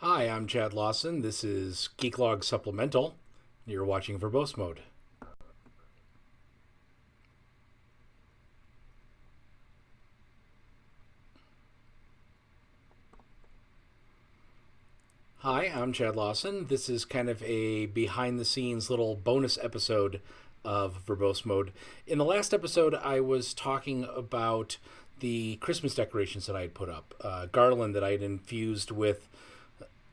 Hi, I'm Chad Lawson. This is Geeklog Supplemental. You're watching Verbose Mode. Hi, I'm Chad Lawson. This is kind of a behind-the-scenes little bonus episode of Verbose Mode. In the last episode, I was talking about the Christmas decorations that I had put up, garland that I had infused with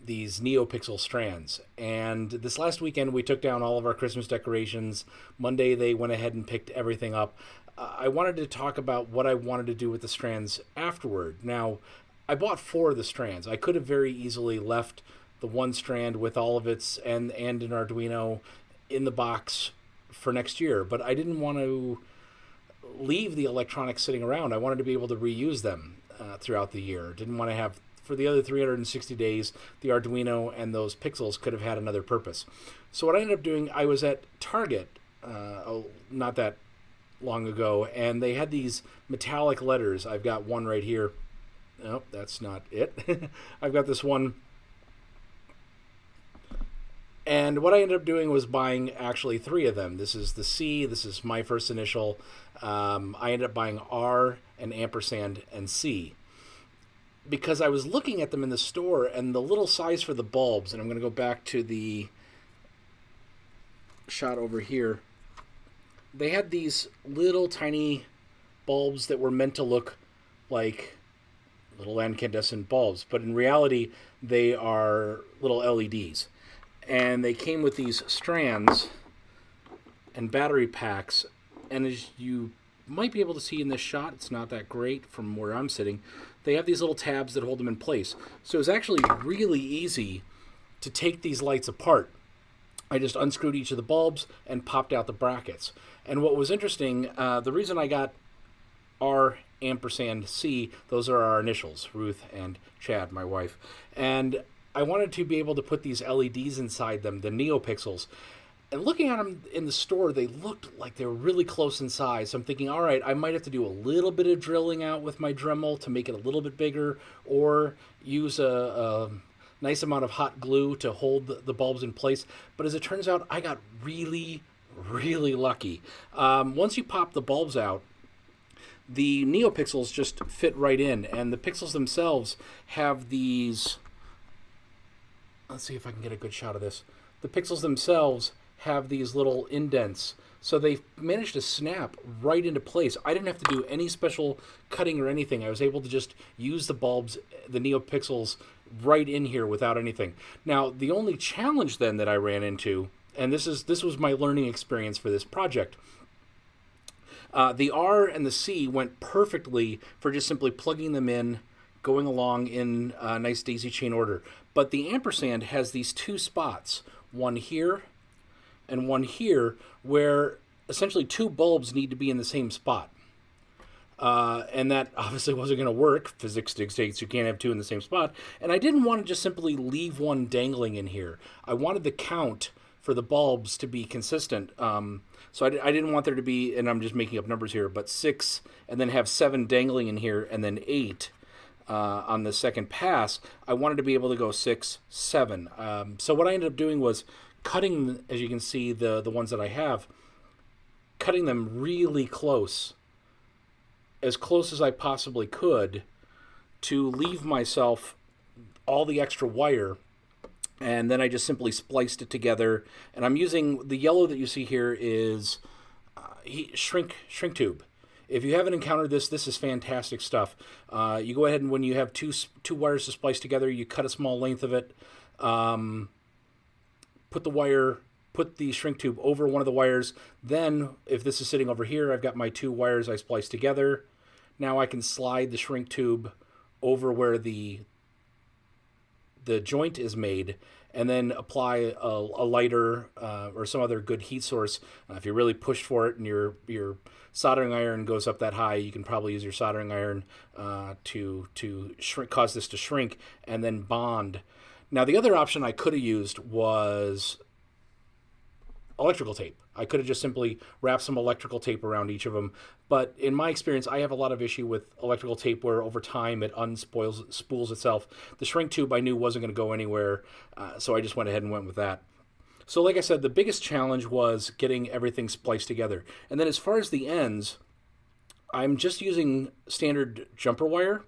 these Neopixel strands. And this last weekend, we took down all of our Christmas decorations. Monday, they went ahead and picked everything up. I wanted to talk about what I wanted to do with the strands afterward. Now, I bought 4 of the strands. I could have very easily left the one strand with all of its and an Arduino in the box for next year, but I didn't want to leave the electronics sitting around. I wanted to be able to reuse them throughout the year. Didn't want to have, for the other 360 days, the Arduino and those pixels could have had another purpose. So what I ended up doing, I was at Target not that long ago, and they had these metallic letters. I've got one right here. Nope, that's not it. I've got this one. And what I ended up doing was buying actually 3 of them. This is the C, this is my first initial. I ended up buying R and ampersand and C, because I was looking at them in the store and the little size for the bulbs, and I'm going to go back to the shot over here. They had these little tiny bulbs that were meant to look like little incandescent bulbs, but in reality they are little LEDs. And they came with these strands and battery packs, and as you might be able to see in this shot, it's not that great from where I'm sitting, they have these little tabs that hold them in place. So it's actually really easy to take these lights apart. I just unscrewed each of the bulbs and popped out the brackets. And what was interesting, the reason I got R ampersand C, those are our initials, Ruth and Chad, my wife. And I wanted to be able to put these LEDs inside them, the Neopixels. And looking at them in the store, they looked like they were really close in size. So I'm thinking, all right, I might have to do a little bit of drilling out with my Dremel to make it a little bit bigger, or use a nice amount of hot glue to hold the bulbs in place. But as it turns out, I got really, really lucky. Once you pop the bulbs out, the Neopixels just fit right in, and the pixels themselves have these... Let's see if I can get a good shot of this. The pixels themselves have these little indents, so they managed to snap right into place. I didn't have to do any special cutting or anything. I was able to just use the bulbs, the Neopixels, right in here without anything. Now, the only challenge then that I ran into, and this was my learning experience for this project, the R and the C went perfectly for just simply plugging them in, going along in a nice daisy chain order. But the ampersand has these 2 spots, one here and one here, where essentially 2 bulbs need to be in the same spot. And that obviously wasn't going to work. Physics dictates you can't have 2 in the same spot. And I didn't want to just simply leave one dangling in here. I wanted the count for the bulbs to be consistent. So I didn't want there to be, and I'm just making up numbers here, but 6, and then have 7 dangling in here, and then 8. On the second pass. I wanted to be able to go 6, 7. So what I ended up doing was cutting, as you can see, the ones that I have, cutting them really close, as close as I possibly could, to leave myself all the extra wire. And then I just simply spliced it together. And I'm using, the yellow that you see here is shrink tube. If you haven't encountered this, this is fantastic stuff. You go ahead and when you have two wires to splice together, you cut a small length of it, put the shrink tube over one of the wires. Then, if this is sitting over here, I've got my 2 wires I spliced together. Now I can slide the shrink tube over where the joint is made, and then apply a lighter or some other good heat source. If you really push for it and your soldering iron goes up that high, you can probably use your soldering iron to cause this to shrink and then bond. Now, the other option I could have used was electrical tape. I could have just simply wrapped some electrical tape around each of them. But in my experience, I have a lot of issue with electrical tape where over time it spools itself. The shrink tube I knew wasn't going to go anywhere, so I just went ahead and went with that. So like I said, the biggest challenge was getting everything spliced together. And then as far as the ends, I'm just using standard jumper wire.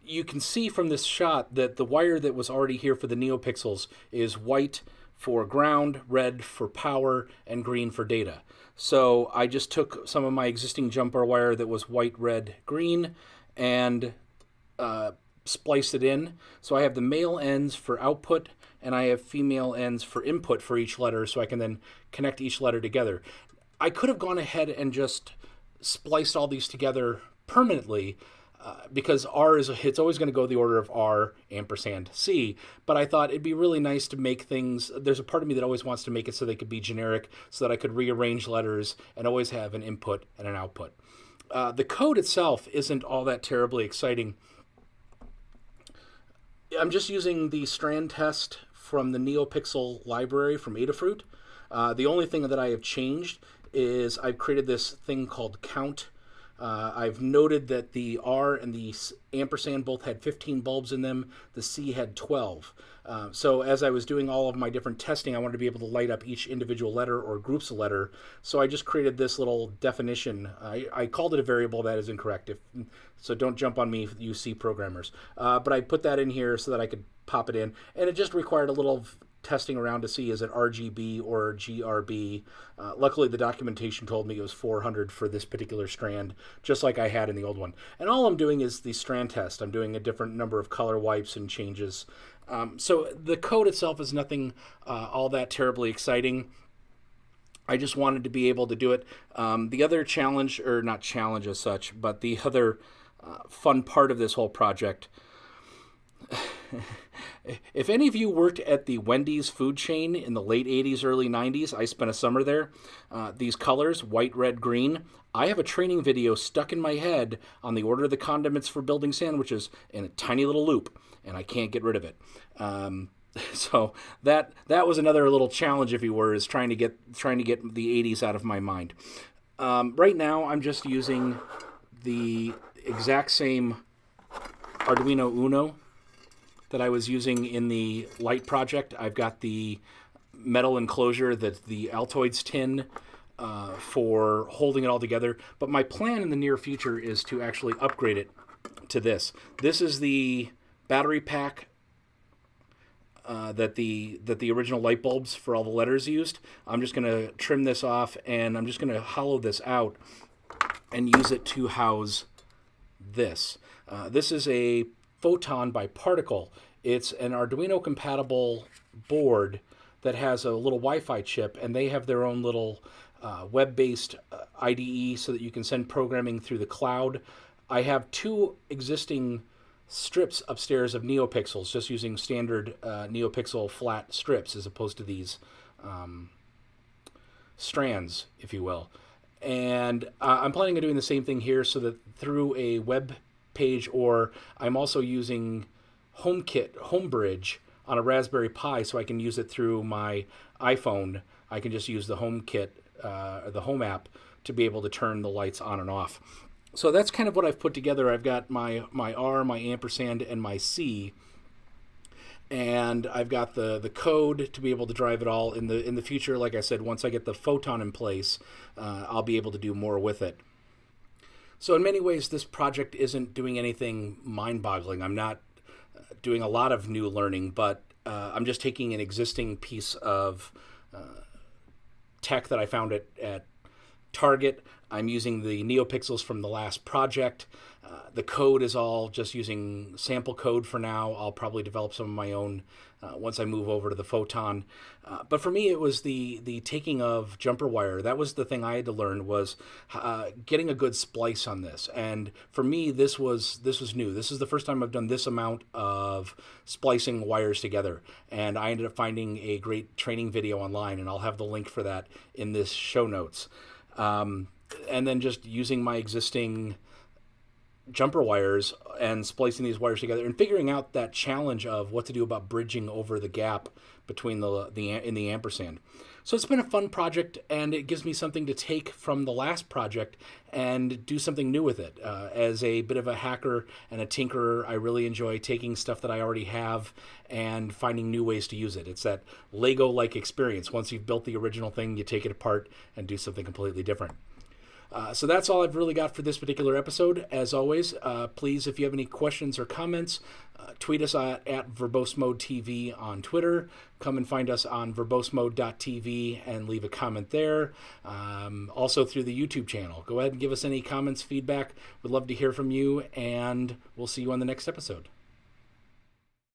You can see from this shot that the wire that was already here for the Neopixels is white for ground, red for power, and green for data. So I just took some of my existing jumper wire that was white, red, green, and spliced it in. So I have the male ends for output, and I have female ends for input for each letter, so I can then connect each letter together. I could have gone ahead and just spliced all these together permanently, because R it's always going to go the order of R ampersand C, but I thought it'd be really nice to make things, there's a part of me that always wants to make it so they could be generic, so that I could rearrange letters and always have an input and an output. The code itself isn't all that terribly exciting. I'm just using the strand test from the Neopixel library from Adafruit. The only thing that I have changed is I've created this thing called count. I've noted that the R and the ampersand both had 15 bulbs in them. The C had 12. So as I was doing all of my different testing, I wanted to be able to light up each individual letter or groups of letter. So I just created this little definition. I called it a variable. That is incorrect. So don't jump on me, you C programmers. But I put that in here so that I could pop it in. And it just required a little testing around to see is it RGB or GRB. Luckily, the documentation told me it was 400 for this particular strand, just like I had in the old one. And all I'm doing is the strand test. I'm doing a different number of color wipes and changes. So the code itself is nothing all that terribly exciting. I just wanted to be able to do it. The other challenge, or not challenge as such, but the other fun part of this whole project, if any of you worked at the Wendy's food chain in the late 80s, early 90s, I spent a summer there. These colors, white, red, green, I have a training video stuck in my head on the order of the condiments for building sandwiches in a tiny little loop, and I can't get rid of it. So that was another little challenge, if you were, is trying to get the 80s out of my mind. Right now, I'm just using the exact same Arduino Uno that I was using in the light project. I've got the metal enclosure, the Altoids tin for holding it all together. But my plan in the near future is to actually upgrade it to this. This is the battery pack that the original light bulbs for all the letters used. I'm just going to trim this off, and I'm just going to hollow this out and use it to house this. This is a Photon by Particle. It's an Arduino compatible board that has a little Wi-Fi chip, and they have their own little web-based IDE so that you can send programming through the cloud. I have two existing strips upstairs of Neopixels, just using standard Neopixel flat strips as opposed to these strands, if you will. And I'm planning on doing the same thing here, so that through a web page, or I'm also using HomeBridge on a Raspberry Pi, so I can use it through my iPhone. I can just use the HomeKit, the Home app, to be able to turn the lights on and off. So that's kind of what I've put together. I've got my R, my ampersand, and my C, and I've got the code to be able to drive it all. In the future, like I said, once I get the Photon in place, I'll be able to do more with it. So in many ways, this project isn't doing anything mind-boggling. I'm not doing a lot of new learning, but I'm just taking an existing piece of tech that I found at Target. I'm using the Neopixels from the last project. The code is all just using sample code for now. I'll probably develop some of my own once I move over to the Photon. But for me, it was the taking of jumper wire. That was the thing I had to learn, was getting a good splice on this. And for me, this was new. This is the first time I've done this amount of splicing wires together. And I ended up finding a great training video online, and I'll have the link for that in this show notes. And then just using my existing jumper wires and splicing these wires together and figuring out that challenge of what to do about bridging over the gap between the ampersand. So it's been a fun project, and it gives me something to take from the last project and do something new with it. As a bit of a hacker and a tinkerer, I really enjoy taking stuff that I already have and finding new ways to use it. It's that Lego-like experience. Once you've built the original thing, you take it apart and do something completely different. So that's all I've really got for this particular episode. As always, please, if you have any questions or comments, tweet us at VerboseModeTV on Twitter. Come and find us on VerboseMode.tv and leave a comment there. Also through the YouTube channel. Go ahead and give us any comments, feedback. We'd love to hear from you, and we'll see you on the next episode.